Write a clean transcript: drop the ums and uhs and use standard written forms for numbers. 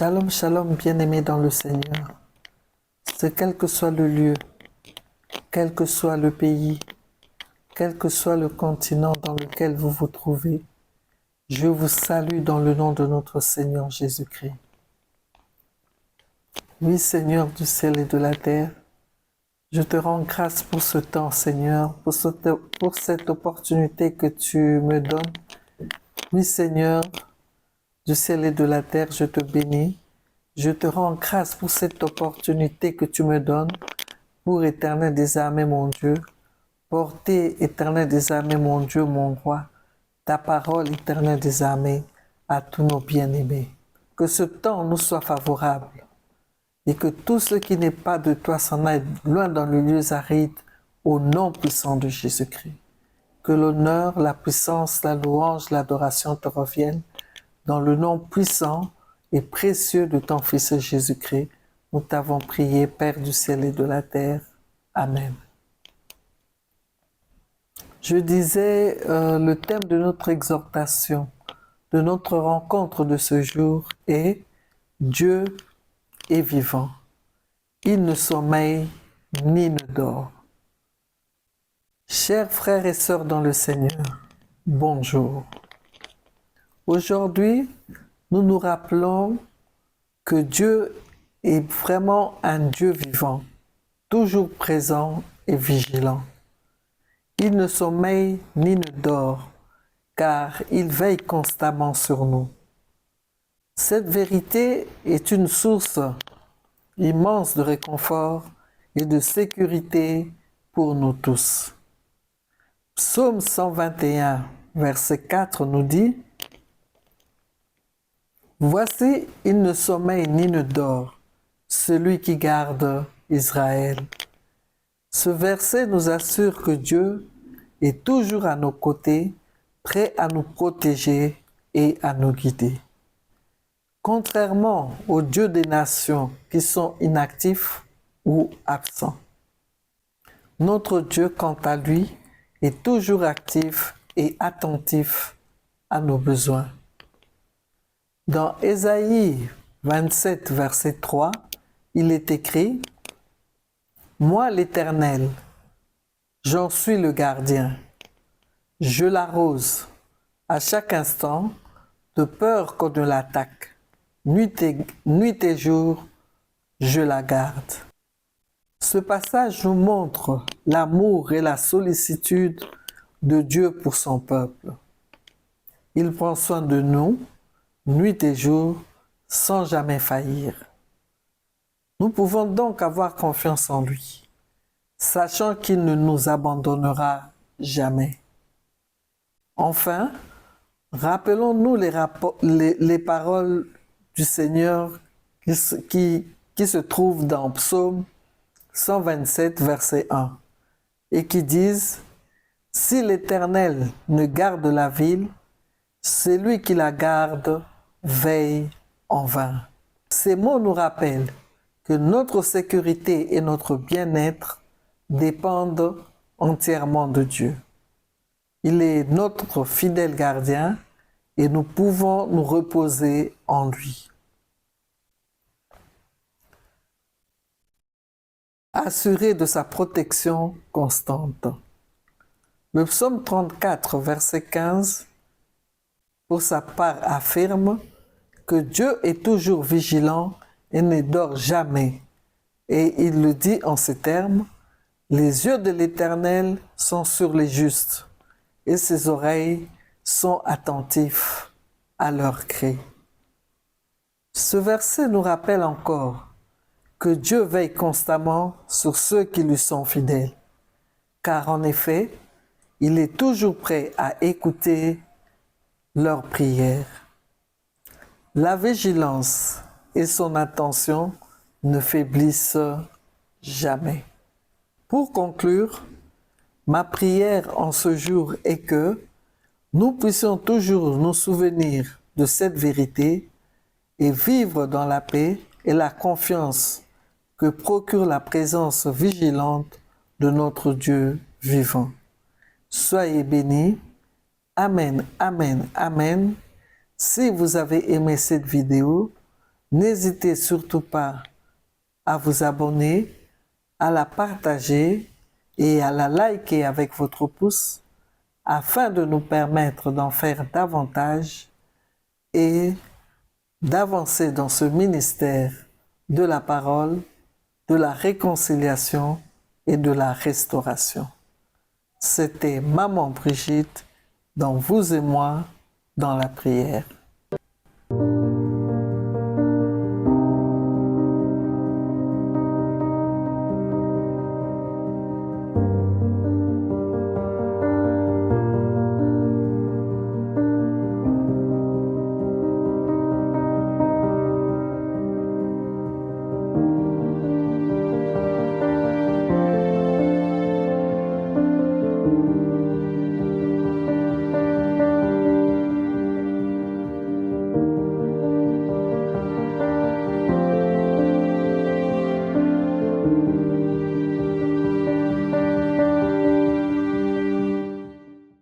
Shalom, shalom, bien-aimés dans le Seigneur. C'est quel que soit le lieu, quel que soit le pays, quel que soit le continent dans lequel vous vous trouvez, je vous salue dans le nom de notre Seigneur Jésus-Christ. Oui, Seigneur du ciel et de la terre, je te rends grâce pour ce temps, Seigneur, pour cette opportunité que tu me donnes. Oui, Seigneur du ciel et de la terre, je te bénis. Je te rends grâce pour cette opportunité que tu me donnes pour Éternel des armées, mon Dieu. Porter, Éternel des armées, mon Dieu, mon roi, ta parole, Éternel des armées, à tous nos bien-aimés. Que ce temps nous soit favorable et que tout ce qui n'est pas de toi s'en aille loin dans les lieux arides au nom puissant de Jésus-Christ. Que l'honneur, la puissance, la louange, l'adoration te reviennent dans le nom puissant et précieux de ton Fils Jésus-Christ. Nous t'avons prié, Père du ciel et de la terre. Amen. Je disais, le thème de notre exhortation, de notre rencontre de ce jour est « Dieu est vivant. Il ne sommeille ni ne dort ». Chers frères et sœurs dans le Seigneur, bonjour. Aujourd'hui, nous nous rappelons que Dieu est vraiment un Dieu vivant, toujours présent et vigilant. Il ne sommeille ni ne dort, car il veille constamment sur nous. Cette vérité est une source immense de réconfort et de sécurité pour nous tous. Psaume 121, verset 4 nous dit « Voici, il ne sommeille ni ne dort, celui qui garde Israël. » Ce verset nous assure que Dieu est toujours à nos côtés, prêt à nous protéger et à nous guider. Contrairement aux dieux des nations qui sont inactifs ou absents. Notre Dieu, quant à lui, est toujours actif et attentif à nos besoins. Dans Ésaïe 27, verset 3, il est écrit « Moi, l'Éternel, j'en suis le gardien. Je l'arrose à chaque instant, de peur qu'on ne l'attaque. Nuit et jour, je la garde. » Ce passage nous montre l'amour et la sollicitude de Dieu pour son peuple. Il prend soin de nous, nuit et jour, sans jamais faillir. Nous pouvons donc avoir confiance en lui, sachant qu'il ne nous abandonnera jamais. Enfin, rappelons-nous les paroles du Seigneur qui se trouvent dans Psaume 127, verset 1, et qui disent « Si l'Éternel ne garde la ville, celui qui la garde veille en vain. » Ces mots nous rappellent que notre sécurité et notre bien-être dépendent entièrement de Dieu. Il est notre fidèle gardien et nous pouvons nous reposer en lui. Assuré de sa protection constante. Le psaume 34, verset 15, pour sa part affirme que Dieu est toujours vigilant et ne dort jamais. Et il le dit en ces termes, « Les yeux de l'Éternel sont sur les justes, et ses oreilles sont attentifs à leurs cris. » Ce verset nous rappelle encore que Dieu veille constamment sur ceux qui lui sont fidèles, car en effet, il est toujours prêt à écouter leurs prières. La vigilance et son attention ne faiblissent jamais. Pour conclure, ma prière en ce jour est que nous puissions toujours nous souvenir de cette vérité et vivre dans la paix et la confiance que procure la présence vigilante de notre Dieu vivant. Soyez bénis. Amen, amen, amen. Si vous avez aimé cette vidéo, N'hésitez surtout pas à vous abonner, à la partager et à la liker avec votre pouce afin de nous permettre d'en faire davantage et d'avancer dans ce ministère de la parole, de la réconciliation et de la restauration. C'était Maman Brigitte dans Vous et moi, dans la prière.